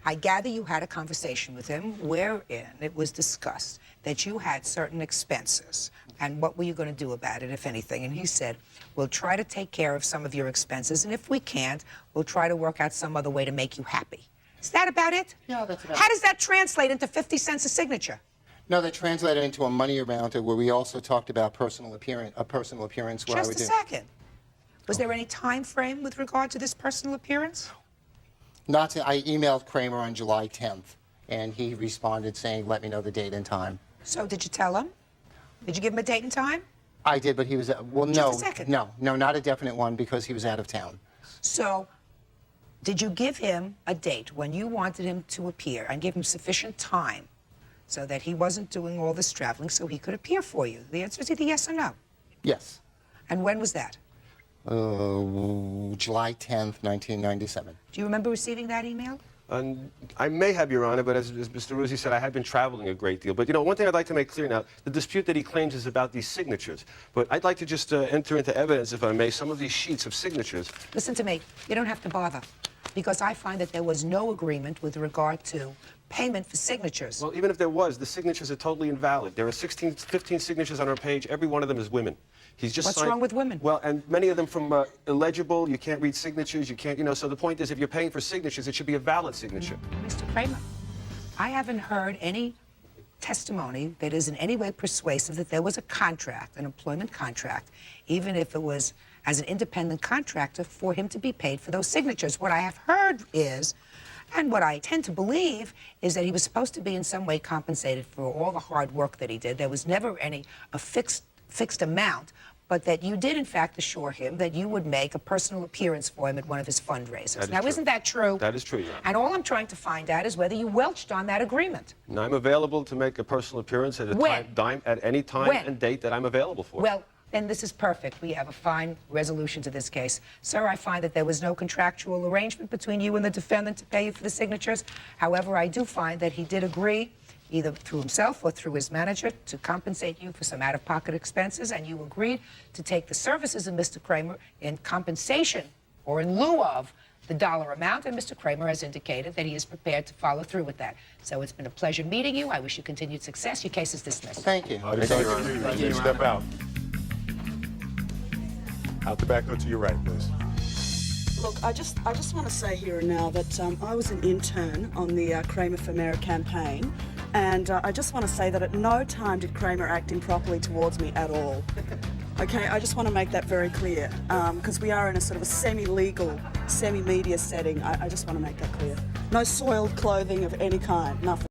I gather you had a conversation with him wherein it was discussed that you had certain expenses, and what were you going to do about it, if anything? And he said, we'll try to take care of some of your expenses, and if we can't, we'll try to work out some other way to make you happy. Is that about it? Yeah, that's about it. How does that translate into 50 cents a signature? No, that translated into a money amount where we also talked about a personal appearance where Just I would a second. Was there any time frame with regard to this personal appearance? I emailed Kramer on July 10th, and he responded saying, let me know the date and time. So did you tell him? Did you give him a date and time? I did, but he was, well, Just no. a second. No, not a definite one because he was out of town. So did you give him a date when you wanted him to appear and give him sufficient time so that he wasn't doing all this traveling so he could appear for you? The answer is either yes or no. Yes. And when was that? July 10th, 1997. Do you remember receiving that email? I may have, Your Honor, but as Mr. Ruzzi said, I had been traveling a great deal. But, you know, one thing I'd like to make clear now, the dispute that he claims is about these signatures. But I'd like to just enter into evidence, if I may, some of these sheets of signatures. Listen to me. You don't have to bother, because I find that there was no agreement with regard to payment for signatures. Well, even if there was, the signatures are totally invalid. There are 15 signatures on our page. Every one of them is women. He's just What's signed, wrong with women? Well, and many of them from illegible. You can't read signatures. You can't, you know. So the point is, if you're paying for signatures, it should be a valid signature. Mr. Kramer, I haven't heard any testimony that is in any way persuasive that there was a contract, an employment contract, even if it was as an independent contractor, for him to be paid for those signatures. What I have heard is, and what I tend to believe, is that he was supposed to be in some way compensated for all the hard work that he did. There was never a fixed amount, but that you did, in fact, assure him that you would make a personal appearance for him at one of his fundraisers. Now, isn't that true? That is true, Your Honor. And all I'm trying to find out is whether you welched on that agreement. And I'm available to make a personal appearance at at any time and date that I'm available for. Well, then this is perfect. We have a fine resolution to this case. Sir, I find that there was no contractual arrangement between you and the defendant to pay you for the signatures. However, I do find that he did agree, either through himself or through his manager, to compensate you for some out-of-pocket expenses, and you agreed to take the services of Mr. Kramer in compensation or in lieu of the dollar amount, and Mr. Kramer has indicated that he is prepared to follow through with that. So it's been a pleasure meeting you. I wish you continued success. Your case is dismissed. Thank you. Thank you. Step out. Out the back, go to your right, please. Look, I just want to say here and now that I was an intern on the Kramer for Mayor campaign, and I just want to say that at no time did Kramer act improperly towards me at all. Okay, I just want to make that very clear, because we are in a sort of a semi-legal, semi-media setting. I just want to make that clear. No soiled clothing of any kind, nothing.